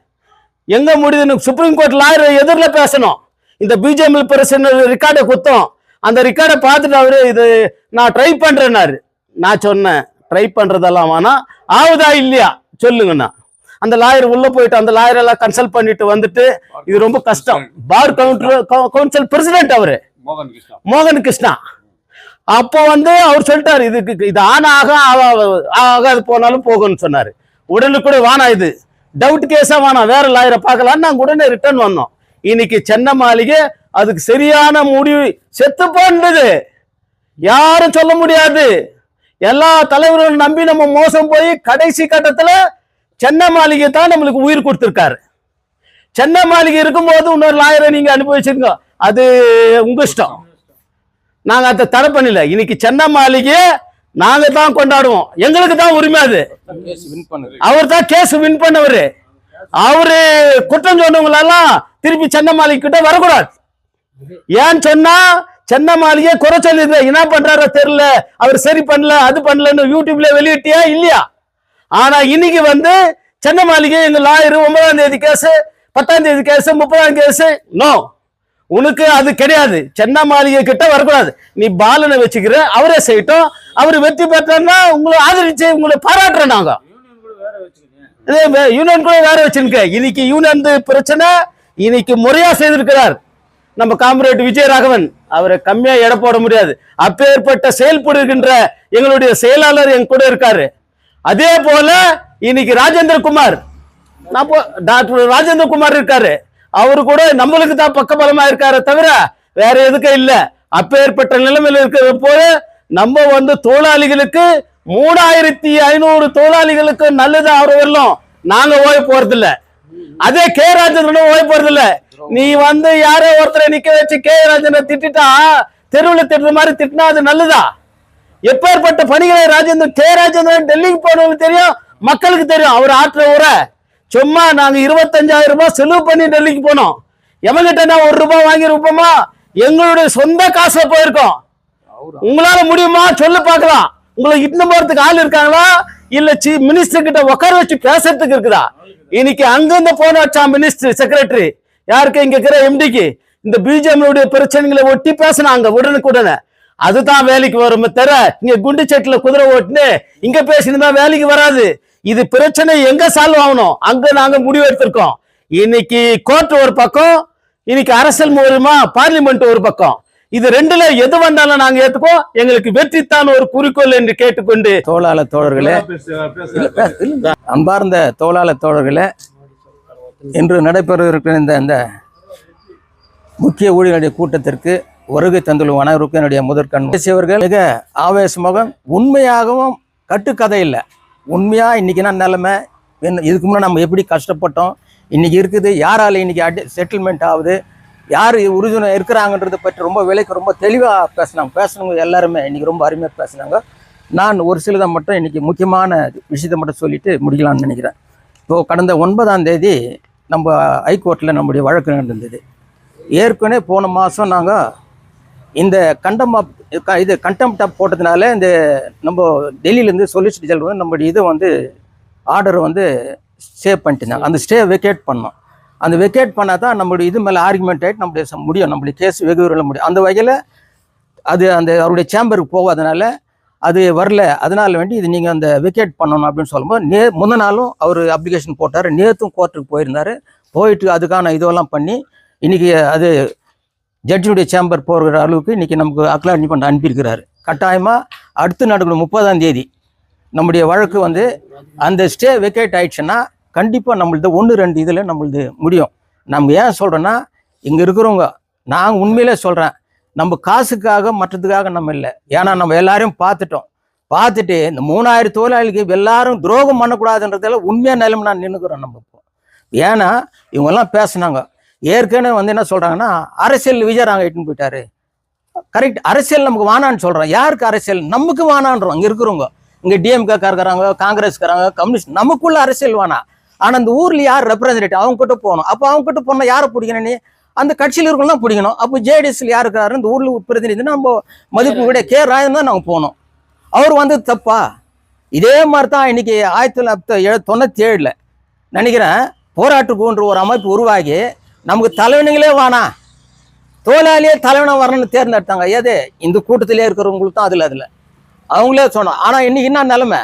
எங்க முடியுது? சுப்ரீம் கோர்ட் லாயர் எதிரில் பேசணும். இந்த பிஜேபி பிரசிடன்ட் ரெக்கார்டை குத்தம். அந்த ரெக்கார்டை பார்த்துட்டு அவரு இது நான் ட்ரை பண்றேன்னாரு. நான் சொன்னேன் ட்ரை பண்றதெல்லாம் வேணா, ஆகுதா இல்லையா சொல்லுங்கண்ணா. அந்த லாயர் உள்ள போயிட்டு அந்த லாயர் எல்லாம் கன்சல்ட் பண்ணிட்டு வந்துட்டு இது ரொம்ப கஷ்டம். பார் கவுன்சில் பிரசிடென்ட் அவரு மோகன் கிருஷ்ணா. அப்போ அவர் சொல்லிட்டாரு இது ஆன ஆகாது போனாலும் போகும்னு சொன்னாரு. உடனுக்குள்ள வானா இது டவுட் கேஸா வேணாம், வேற லாயரை பார்க்கலான்னு நாங்க உடனே ரிட்டர்ன் வந்தோம். இன்னைக்கு சென்னை மாளிகை அதுக்கு சரியான முடிவு செத்து போன்றது யாரும் சொல்ல முடியாது. எல்லா தலைவர்களும் நம்பி நம்ம மோசம் போய் கடைசி கட்டத்துல சென்னை மாளிகை தான் நம்மளுக்கு உயிர் கொடுத்திருக்காரு. சென்னை மாளிகை இருக்கும்போது இன்னொரு லாயரை நீங்க அனுபவிச்சிருங்க, அது உங்க இஷ்டம். நாங்க அதை தடை பண்ணல. இன்னைக்கு சென்னை மாளிகை நாங்க தான் கொண்டாடுவோம், எங்களுக்கு தான் உரிமை. அது அவர் தான் கேஸ் வின் பண்ணவரு. அவரு குற்றம் சொன்னவங்களெல்லாம் திருப்பி சென்னை மாளிகை கிட்ட வரக்கூடாது. ஏன்னு சொன்னா சென்னை மாளிகை குறை சொல்லிருந்த என்ன பண்றாரோ தெரியல, அவர் சரி பண்ணல அது பண்ணலன்னு யூடியூப்ல வெளியிட்டியா இல்லையா? ஆனா இன்னைக்கு சென்னை மாளிகை எங்க லாயர் 9ஆம் தேதி கேஸ், 10ஆம் தேதி கேஸ், 30ஆம் கேஸ், நோ உனக்கு அது கிடையாது. சென்னை மாளிகை கிட்ட வரக்கூடாது. நீ பாலனை வச்சுக்கிற, அவரே செய்யட்டும். அவரு வெற்றி பெற்றா உங்களை ஆதரிச்சு உங்களை பாராட்டுறோம். நாங்க யூனியன் கூட வேற வச்சிருக்க. இன்னைக்கு யூனியன் பிரச்சனை இன்னைக்கு முறையா செய்திருக்கிறார் நம்ம காம்ரேட் விஜயராகவன். அவரை கம்மியா எடை போட முடியாது. அப்பேற்பட்ட செயல்படுகின்ற எங்களுடைய செயலாளர் எங்க கூட இருக்காரு. அதே போல இன்னைக்கு ராஜேந்திர குமார், டாக்டர் ராஜேந்திர குமார் இருக்காரு. அவரு கூட நம்மளுக்கு தான் பக்கபலமா இருக்காரு தவிர வேற எதுக்கும் இல்ல. அப்பேற்பட்ட நிலைமையில இருக்கிற போல நம்ம தொழிலாளிகளுக்கு 3500 தொழிலாளிகளுக்கு நல்லது ஆகிற வரலாம் நாங்க ஓய போறது இல்ல. அதே கே ராஜேந்திரனும் ஓய போறது இல்ல. நீ யாரோ ஒருத்தரை நிக்க வச்சு கே ராஜேந்திரனை திட்டா, தெருவில் திட்டுற மாதிரி திட்டினா அது நல்லதா? எப்பேற்பட்ட பணிகளை ராஜேந்திரன் கே ராஜேந்திரன் டெல்லிக்கு போனவங்களுக்கு தெரியும், மக்களுக்கு தெரியும். அவர் ஆற்ற உரை சும்மா நாங்க 25,000 ரூபாய் செலவு பண்ணி டெல்லிக்கு போனோம். எவங்கிட்ட 1 ரூபாய் வாங்கிருப்போமா? எங்களுடைய சொந்த காசுல போயிருக்கோம். உங்களால முடியுமா சொல்லு பார்க்கலாம். உங்களை இட்டு போறதுக்கு ஆள் இருக்காங்களா? இல்ல மினிஸ்டர் கிட்ட உட்கார வச்சு பேசுறதுக்கு இருக்குதா? இன்னைக்கு அங்கிருந்து போன வச்சா மினிஸ்டர் செக்ரட்டரி யாருக்கு இங்க இருக்கிற எம்டிக்கு இந்த பிஜேபியுடைய பிரச்சனைகளை ஒட்டி பேசினாங்க உடனுக்குடனே. அதுதான் வேலைக்கு வரும் தர இங்க குண்டு செட்டுல குதிரை ஓட்டுன்னு இங்க பேசினா வேலைக்கு வராது. இது பிரச்சனை எங்க சால்வ் ஆகணும் அங்க நாங்க முடிவு எடுத்திருக்கோம். இன்னைக்கு கோர்ட் ஒரு பக்கம், இன்னைக்கு அரசியல் மூலமா பார்லிமெண்ட் ஒரு பக்கம். இது ரெண்டுல எது வந்தாலும் நாங்க ஏத்துக்கோ. எங்களுக்கு வெற்றித்தான் ஒரு குறிக்கோள் என்று கேட்டுக்கொண்டு தோழாளர் தோழர்களே, அன்பார்ந்த தோழாளர் தோழர்களே, இன்று நடைபெற இருக்கிற இந்த முக்கிய ஊழியர்களுடைய கூட்டத்திற்கு வருகை தந்துள்ள அனைவருக்கும் என்னுடைய முதற்கண் பேசியவர்கள் மிக ஆவேசமாக, உண்மையாகவும் கட்டுக்கதை இல்லை, உண்மையா இன்னைக்கு நான் நிலைமை இதுக்கு முன்னாடி நம்ம எப்படி கஷ்டப்பட்டோம், இன்னைக்கு இருக்குது, யாரால இன்னைக்கு செட்டில்மெண்ட் ஆகுது, யார் உறுதுணை இருக்கிறாங்கன்றதை பற்றி ரொம்ப விலைக்கு ரொம்ப தெளிவாக பேசினவங்க எல்லாருமே இன்னைக்கு ரொம்ப அருமையாக பேசினாங்க. நான் ஒரு சிலதை மட்டும் இன்னைக்கு முக்கியமான விஷயத்தை மட்டும் சொல்லிட்டு முடிக்கலாம்னு நினைக்கிறேன். இப்போது கடந்த 9ஆம் தேதி நம்ம ஹைகோர்ட்டில் நம்முடைய வழக்கு நடந்தது. ஏற்கனவே போன மாதம் நாங்கள் இந்த கண்டெம்ப்டாக போட்டதுனால இந்த நம்ம டெல்லியிலேருந்து சொலிசிட்டர் ஜெனரல் நம்முடைய ஆர்டர் ஸ்டே பண்ணிட்டுருந்தாங்க. அந்த ஸ்டே வெக்கேட் பண்ணோம். அந்த வெக்கேட் பண்ணால் தான் நம்மளுடைய இது மேலே ஆர்குமெண்ட் ஆகிட்டு நம்மளுடைய முடியும், நம்மளுடைய கேஸ் வெகு விரைவில் முடியும். அந்த வகையில் அது அவருடைய சேம்பருக்கு போகாதனால அது வரல. அதனால வேண்டி இது நீங்கள் அந்த வெக்கேட் பண்ணணும் அப்படின்னு சொல்லும்போது முந்தின நாளும் அவர் அப்ளிகேஷன் போட்டார். நேற்றும் கோர்ட்டுக்கு போயிருந்தார். போயிட்டு அதுக்கான இதெல்லாம் பண்ணி இன்றைக்கி அது ஜட்ஜினுடைய சேம்பர் போகிற அளவுக்கு இன்றைக்கி நமக்கு அக்னாலஜ்மெண்ட் அனுப்பியிருக்கிறாரு. கட்டாயமாக அடுத்து நடக்கிற 30ஆம் தேதி நம்முடைய வழக்கு அந்த ஸ்டே வெக்கேட் ஆயிடுச்சுன்னா கண்டிப்பாக நம்மளது 1-2 இதில் நம்மளது முடியும். நம்ம ஏன் சொல்கிறோன்னா, இங்கே இருக்கிறவங்க நாங்கள் உண்மையிலே சொல்கிறேன், நம்ம காசுக்காக மற்றதுக்காக நம்ம இல்லை. ஏன்னா நம்ம எல்லாரையும் பார்த்துட்டு இந்த 3000 தொழிலாளிக்கு எல்லாரும் துரோகம் பண்ணக்கூடாதுன்றதால உண்மையாக நிலைமை நான் நின்றுக்கிறோம். நம்ம இப்போ ஏன்னா இவங்கெல்லாம் பேசுனாங்க. ஏற்கனவே என்ன சொல்கிறாங்கன்னா, அரசியல் விஜயராங்க இட்டுன்னு போயிட்டாரு. கரெக்ட், அரசியல் நமக்கு வானான்னு சொல்கிறோம். யாருக்கு அரசியல்? நமக்கு வானான்றோம். இங்கே இருக்கிறவங்க, இங்கே டிஎம்கேக்கா இருக்கிறாங்க, காங்கிரஸ்காரங்க, கம்யூனிஸ்ட், நமக்குள்ள அரசியல் வேணா. ஆனால் அந்த ஊரில் யார் ரெப்ரசன்டேட்டிவ் அவங்க கிட்ட போகணும். அப்போ அவங்க கிட்ட போனால் யாரை பிடிக்கணும்? நீ அந்த கட்சியில் இருக்கணும் தான் பிடிக்கணும். அப்போ ஜேடிஎஸ்ல யார் இருக்காரு இந்த ஊரில் பிரதிநிதி நம்ம மதிப்பு கூட கே ராஜன் தான் நாங்கள் போனோம். அவர் வந்தது தப்பா? இதே மாதிரி தான் இன்னைக்கு 1997 நினைக்கிறேன் போராட்ட குழுன்ற ஒரு அமைப்பு உருவாகி நமக்கு தலைவனுங்களே வேணாம், தொழிலாளியே தலைவனாக வரணும்னு தேர்ந்தெடுத்தாங்க. ஏதே இந்த கூட்டத்திலே இருக்கிறவங்களுக்கு தான் அதில் அவங்களே சொன்னோம். ஆனால் இன்னைக்கு என்ன நிலைமை?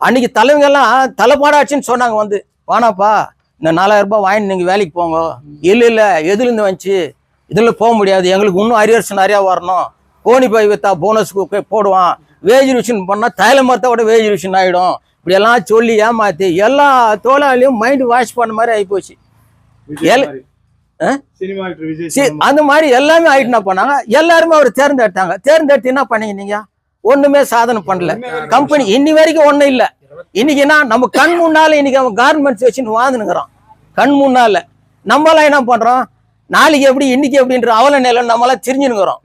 அன்னைக்கு தலைவங்கெல்லாம் தலைப்பாடாச்சுன்னு சொன்னாங்க வந்து, வேணாப்பா இந்த 4000 ரூபாய் வாங்கி நீங்கள் வேலைக்கு போங்க. இல்லை எதுலேருந்து வந்துச்சு, இதில் போக முடியாது, எங்களுக்கு இன்னும் அரியர்ஸ் நிறையா வரணும், கோணி பை விற்றா போனஸுக்கு போடுவான், வேஜ் ரிவிஷன் பண்ணால் தைல மரத்தோட வேஜ் ரிவிஷன் ஆகிடும், இப்படியெல்லாம் சொல்லி ஏமாற்றி எல்லா தொழிலாளியும் மைண்டு வாஷ் பண்ண மாதிரி ஆகிப்போச்சு. அந்த மாதிரி எல்லாமே ஆகிட்டு என்ன பண்ணாங்க, எல்லாருமே அவர் தேர்ந்தெடுத்து என்ன பண்ணீங்க நீங்கள்? ஒண்ணுமே சாதனை பண்ணல. கம்பெனி இன்னி வரைக்கும் ஒண்ணும் இல்லை. இன்னைக்கு என்ன நம்ம கண் முன்னால இன்னைக்கு அவன் கார்மெண்ட்ஸ் வச்சுன்னு வாழ்ந்துனுங்கிறான். கண் முன்னால நம்மளாம் என்ன பண்றோம், நாளைக்கு எப்படி இன்னைக்கு எப்படின்ற அவல நிலை நம்மளாம் தெரிஞ்சுனுங்கிறோம்.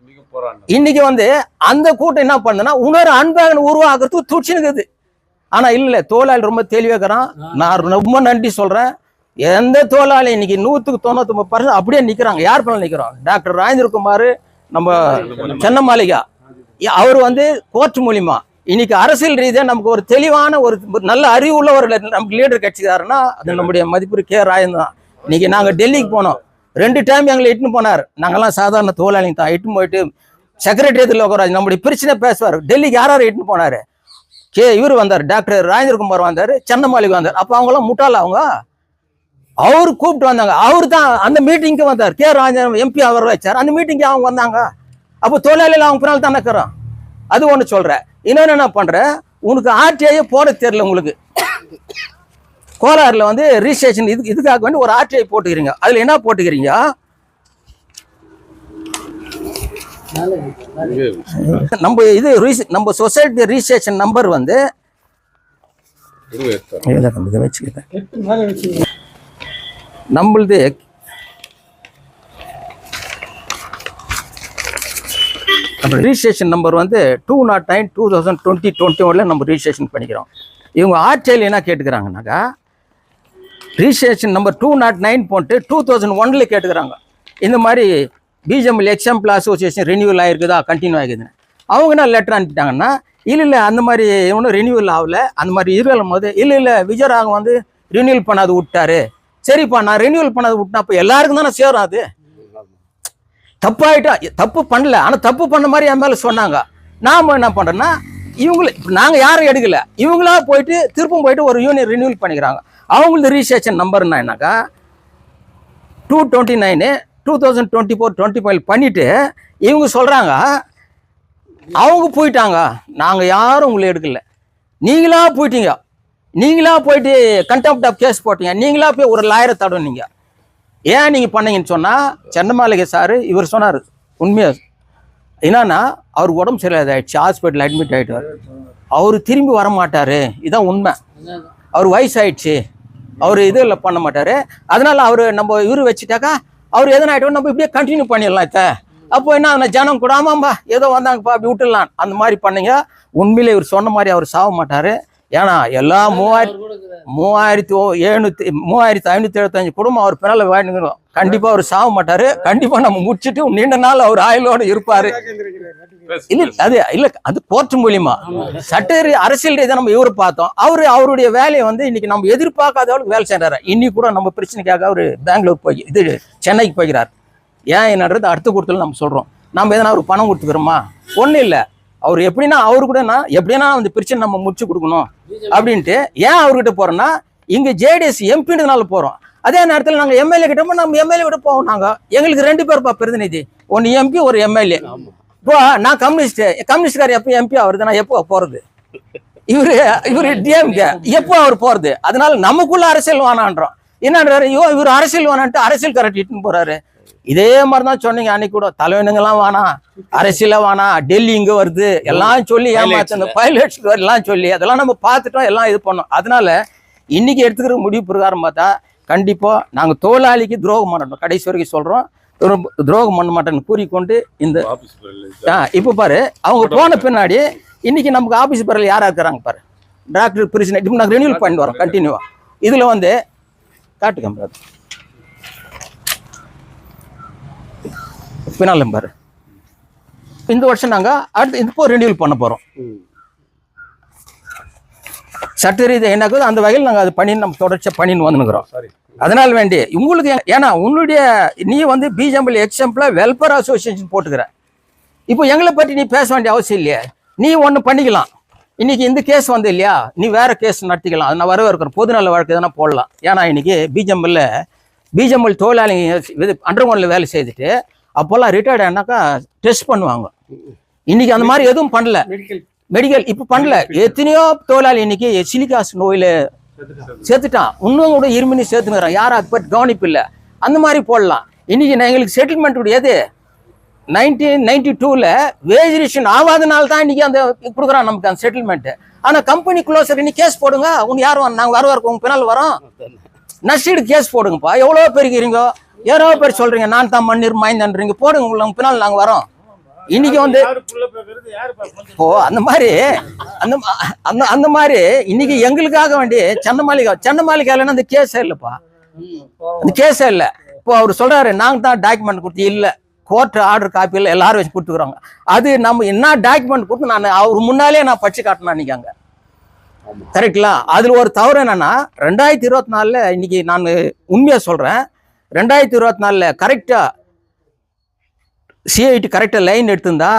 இன்னைக்கு வந்து அந்த கூட்டம் என்ன பண்ணுதுன்னா இன்னொரு அன்பாக உருவாக்குறதுக்கு துடிச்சுனுக்குது. ஆனா இல்ல, தொழிலாளி ரொம்ப தெளிவாக்குறான். நான் ரொம்ப நன்றி சொல்றேன். எந்த தொழிலாளி இன்னைக்கு 100% அப்படியே நிக்கிறாங்க. யார் பண்ண நிக்கிறோம்? டாக்டர் ராஜேந்திரகுமார், நம்ம சென்னமாளிகா, அவர் வந்து கோர்ட் மூலியமா இன்னைக்கு அரசியல் ரீதியாக நமக்கு ஒரு தெளிவான ஒரு நல்ல அறிவு உள்ள ஒரு நமக்கு லீடர் கிடைச்சிக்காருன்னா அது நம்முடைய மதிப்பு கே ராஜன் தான். இன்னைக்கு நாங்கள் டெல்லிக்கு போனோம், 2 டைம் எங்களை இட்டுன்னு போனார். நாங்கெல்லாம் சாதாரண தொழிலாளிங்க தான். இட்டுன்னு போயிட்டு செக்ரட்டரியத்தில் லோகராஜ் நம்முடைய பிரச்சனை பேசுவார். டெல்லிக்கு யார் இட்டுன்னு போனார்? இவர் வந்தார், டாக்டர் ராஜேந்திரகுமார் வந்தார், சென்னமாளிகா வந்தார். அப்போ அவங்களாம் முட்டாள அவங்க, அவரு கூப்பிட்டு வந்தாங்க. அவரு தான் அந்த மீட்டிங்க்கு வந்தார். கே ராஜன் எம்பி அவர் வச்சார், அந்த மீட்டிங்க்கு அவங்க வந்தாங்க. அப்போ தொழிலாளிகள் அவங்க பின்னால் தானே இருக்கிறோம். அது ஒன்று சொல்கிறேன். இன்னொன்று என்ன பண்ணுறேன், உனக்கு ஆர்டிஐயே போட தெரியல. உங்களுக்கு கோலாரில் வந்து ரிஜிஸ்ட்ரேஷன் இதுக்காக வேண்டி ஒரு ஆர்டிஐ போட்டுக்கிறீங்க. அதில் என்ன போட்டுக்கிறீங்க, நம்ம சொசைட்டி ரிஜிஸ்ட்ரேஷன் நம்பர் வந்து நம்மளது ரிஜிஸ்ட்ரேஷன் நம்பர் வந்து 209/2020-21 நம்ம ரிஜிஸ்ட்ரேஷன் பண்ணிக்கிறோம். இவங்க ஆர்டிஐயில் என்ன கேட்டுக்கிறாங்கன்னாக்கா ரிஜிஸ்ட்ரேஷன் நம்பர் 209 போட்டு 2001 கேட்டுக்கிறாங்க. இந்த மாதிரி பிஜிஎம்எல் எக்ஸாம்பிள் அசோசியேஷன் ரெனியூவல் ஆகிருக்குதா, கண்டினியூ ஆகிக்குதுன்னு. அவங்க என்ன லெட்டர் அனுப்பிட்டாங்கன்னா, இல்லை அந்த மாதிரி ஒன்றும் ரெனியூவல் ஆகலை, அந்த மாதிரி இருக்கும் போது இல்லை விஜயராகம் வந்து ரினியூவல் பண்ணாது விட்டாரு. சரிப்பா, நான் ரினியூவல் பண்ணாது விட்டேன், அப்போ எல்லாருக்கும் தானே சேரும். அது தப்பாயிட்டா, தப்பு பண்ணல, ஆனால் தப்பு பண்ண மாதிரி என் மேலே சொன்னாங்க. நாம் என்ன பண்ணுறோன்னா, நாங்கள் யாரும் எடுக்கல, இவங்களா போயிட்டு திருப்பும் போயிட்டு ஒரு யூனியன் ரினியூவல் பண்ணிக்கிறாங்க. அவங்களுக்கு ரிஜிஸ்ட்ரேஷன் நம்பர்னா என்னக்கா 229/2024-25 பண்ணிட்டு இவங்க சொல்கிறாங்க அவங்க போயிட்டாங்க, நாங்கள் யாரும் உங்களை எடுக்கல, நீங்களா போயிட்டீங்க, நீங்களா போயிட்டு கண்டெம்ப்ட் ஆஃப் கேஸ் போட்டீங்க, நீங்களா போய் ஒரு லாயரை தடவுனீங்க. ஏன் நீங்கள் பண்ணீங்கன்னு சொன்னால், சென்னமாளிகை சார் இவர் சொன்னார் உண்மையாக என்னன்னா, அவர் உடம்பு சரியில்லாதாயிடுச்சு, ஹாஸ்பிட்டல் அட்மிட் ஆகிட்டார், அவர் திரும்பி வர மாட்டார், இதான் உண்மை. அவர் வயசாயிடுச்சு, அவர் இதில் பண்ண மாட்டார், அதனால் அவர் நம்ம இவர் வச்சுட்டாக்கா அவர் எதனா ஆகிட்டோம், நம்ம இப்படியே கண்டினியூ பண்ணிடலாம். அப்போ என்ன ஜனம் கூட ஆமாம்பா ஏதோ வந்தாங்கப்பா அப்படி விட்டுடலாம், அந்த மாதிரி பண்ணீங்க. உண்மையிலே இவர் சொன்ன மாதிரி அவர் சாக மாட்டார். ஏன்னா எல்லா 3575 குடும்பம் அவர் பின்னால வாங்கிக்கிறோம். கண்டிப்பா அவர் சாக மாட்டாரு. கண்டிப்பா நம்ம முடிச்சுட்டு நீண்ட நாள் அவர் ஆயுளோட இருப்பாரு. அது கோர்ட் மூலியமா சட்ட அரசியல் ரீதியா நம்ம இவரை பார்த்தோம். அவருடைய வேலையை வந்து இன்னைக்கு நம்ம எதிர்பார்க்காத அளவுக்கு வேலை செய்யறாரு. இன்னைக்கு கூட நம்ம பிரச்சனைக்காக அவர் பெங்களூர் போய் சென்னைக்கு போய்கிறார். ஏன் என்னன்றது அடுத்த கூட்டத்தில் நம்ம சொல்றோம். நம்ம எதனா அவருக்கு பணம் கொடுத்துக்கிறோமா? ஒன்றும் இல்லை. அவர் எப்படின்னா அவரு கூட எப்படின்னா அந்த பிரச்சனை நம்ம முடிச்சு கொடுக்கணும் அப்படின்ட்டு ஏன் அவர்கிட்ட போறோம்னா, இங்க ஜேடிஎஸ் எம்பின்றதுனால போறோம். அதே நேரத்தில் நாங்கள் எம்எல்ஏ கிட்ட நம்ம எம்எல்ஏ கிட்ட போவோம். எங்களுக்கு 2 பேர்ப்பா பிரதிநிதி, ஒன்று எம்பி ஒரு எம்எல்ஏ. இப்போ நான் கம்யூனிஸ்ட்கார் எப்போ எம்பி ஆகுறது, நான் எப்போ போறது? இவரு டிஎம்கே எப்போ அவர் போறது? அதனால நமக்குள்ள அரசியல் வேணான்றோம். என்னன்றாரு, இவர் அரசியல் வேணான்ட்டு அரசியல் கரெக்டின்னு போறாரு. இதே மாதிரிதான் சொன்னீங்க அன்னைக்கு கூட, தலைவனுங்கெல்லாம் வேணாம், அரசியல வேணாம், டெல்லி இங்க வருது எல்லாம் சொல்லி ஏமாத்த பைலட்ஸ் எல்லாம் சொல்லி அதெல்லாம் நம்ம பார்த்துட்டோம், எல்லாம் இது பண்ணோம். அதனால இன்னைக்கு எடுத்துக்கிற முடிவு பிரகாரம் பார்த்தா கண்டிப்பா நாங்க தொழிலாளிக்கு துரோகம் பண்ணணும், கடைசி வரைக்கும் சொல்றோம். துரோகம் பண்ண மாட்டேன்னு கூறிக்கொண்டு இந்த இப்ப பாரு, அவங்க போன பின்னாடி இன்னைக்கு நமக்கு ஆபீஸ் பரல யாரா இருக்கிறாங்க பாரு, டாக்டர் பிரிசினை இப்போ நாங்கள் ரெனியூவல் பண்ணி வரோம் கண்டினியூவா. இதுல வந்து காட்டுக்கம்பது பின்னால் நம்பர். இந்த வருஷம் நாங்கள் அடுத்து இப்போ ரெனியூல் பண்ண போகிறோம். சட்ட ரீதியாக என்னாக்குது அந்த வகையில் நாங்கள் அது பண்ணி நம்ம தொடர்ச்சியாக பண்ணின்னு வந்துனுக்குறோம். அதனால் வேண்டி உங்களுக்கு ஏன்னா உன்னுடைய நீ வந்து பிஜேபி எக்ஸாம்பிளாக வெல்ஃபேர் அசோசியேஷன் போட்டுக்கிற. இப்போ எங்களை பற்றி நீ பேச வேண்டிய அவசியம் இல்லையா? நீ ஒன்று பண்ணிக்கலாம். இன்னைக்கு இந்த கேஸ் வந்து இல்லையா, நீ வேற கேஸ் நடத்திக்கலாம். அது நான் வரவேற்கிறேன். பொதுநல வழக்கு எதனா போடலாம். ஏன்னா இன்னைக்கு பிஜேபி தொழிலாளிங்க இது அண்டர்கிரவுண்டில் வேலை செய்துட்டு அப்போல்லாம் ரிட்டையர்ட் ஆனாக்கா டெஸ்ட் பண்ணுவாங்க. இன்னைக்கு அந்த மாதிரி எதுவும் பண்ணல. மெடிக்கல் இப்போ பண்ணல. எத்தனையோ தொழிலாளி இன்னைக்கு சிலிகாஸ் நோயில் சேர்த்துட்டான். இன்னும் கூட இருமினி சேர்த்துக்கிறான். யாரும் அதை பற்றி கவனிப்பு இல்லை. அந்த மாதிரி போடலாம். இன்னைக்கு எங்களுக்கு செட்டில்மெண்ட் எது 1992 வேஜரேஷன் ஆகாதனால தான் இன்னைக்கு அந்த கொடுக்குறான் நமக்கு அந்த செட்டில்மெண்ட். ஆனால் கம்பெனி க்ளோசர் இன்னைக்கு கேஸ் போடுங்க. உங்க யாரும் நாங்கள் வரவா உங்க பின்னால் வரோம். நஷ்டீடு கேஸ் போடுங்கப்பா. எவ்வளோ பேர் இருக்கிறீங்க, எவ்வளோ பேர் சொல்றீங்க நான் தான் மண்ணீர் மாய்ந்தன்றீங்க, போடுங்க. உங்க பின்னால் நாங்கள் வரோம். இன்னைக்கு வந்து இப்போ அந்த மாதிரி அந்த மாதிரி இன்னைக்கு எங்களுக்காக வேண்டி சென்னமாளிகால அந்த கேஸே இல்லைப்பா. அந்த கேஸே இல்லை. இப்போ அவர் சொல்றாரு நாங்க தான் டாக்குமெண்ட் கொடுத்து இல்லை, கோர்ட் ஆர்டர் காப்பியில் எல்லாரும் வச்சு கொடுத்துக்குறாங்க. அது நம்ம என்ன டாக்குமெண்ட் கொடுத்து நான் அவர் முன்னாலே நான் படிச்சு காட்டினா நினைக்காங்க. கரெக்டுங்களா? அதில் ஒரு தவறு என்னன்னா 2024 இன்னைக்கு நான் உண்மையாக சொல்றேன். 2024 கரெக்டா சிஐடி கரெக்டாக லைன் எடுத்திருந்தா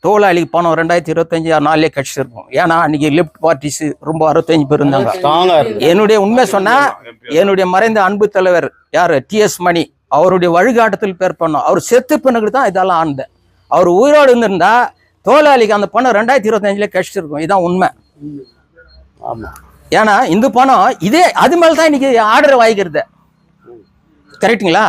தொழிலாளிக்கு பணம் 2025 கட்சிருக்கும். ஏன்னா அன்னைக்கு லெப்ட் பார்ட்டிஸ் ரொம்ப 65 பேர் இருந்தாங்க. என்னுடைய உண்மை சொன்னா என்னுடைய மறைந்த அன்பு தலைவர் யாரு TS மணி அவருடைய வழிகாட்டத்தில் பேர் பண்ணோம். அவர் செத்து பின்னுக்கு தான் இதெல்லாம் ஆனது. அவர் உயிரோடு இருந்திருந்தா தொழிலாளிக்கு அந்த பணம் 2025 கட்சிருக்கும். இதுதான் உண்மை. ஏன்னா இந்த பணம் இதே அது மேல தான் இன்னைக்கு ஆர்டர் வாங்கிக்கிறது. கரெக்டுங்களா?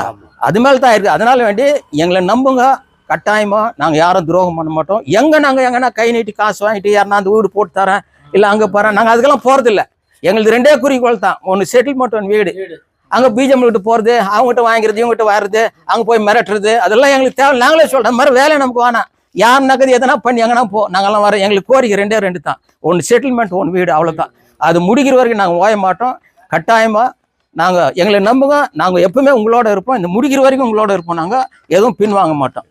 அது மேல தான் இருக்கு. அதனால வேண்டி எங்களை நம்புங்க. கட்டாயமா நாங்க யாரும் துரோகம் பண்ண மாட்டோம். எங்கன்னா கை நீட்டி காசு வாங்கிட்டு யாருன்னா அந்த வீடு போட்டு தரேன் இல்ல அங்க போறேன், நாங்க அதுக்கெல்லாம் போறது இல்லை. எங்களுக்கு 2 குறிக்கோள் தான். ஒன்று செட்டில்மெண்ட், ஒன்று வீடு. அங்க பிஜேபி கிட்ட போறது, அவங்ககிட்ட வாங்கிறது, இவங்ககிட்ட வர்றது, அங்க போய் மிரட்டுறது, அதெல்லாம் எங்களுக்கு தேவை. நாங்களே சொல்றோம் மாதிரி வேலை நமக்கு வேணாம். யார் நகது எதனா பண்ணி எங்கன்னா போ, நாங்கெல்லாம் வரோம். எங்களுக்கு கோரிக்கை 2 தான். ஒன்று செட்டில்மெண்ட், ஒன்று வீடு, அவ்வளவுதான். அது முடிக்கிற வரைக்கும் நாங்கள் ஓய மாட்டோம். கட்டாயமா நாங்கள் எங்களை நம்புங்க. நாங்கள் எப்பவுமே உங்களோட இருப்போம். இந்த முடிக்கிற வரைக்கும் உங்களோட இருப்போம். நாங்கள் எதுவும் பின்வாங்க மாட்டோம்.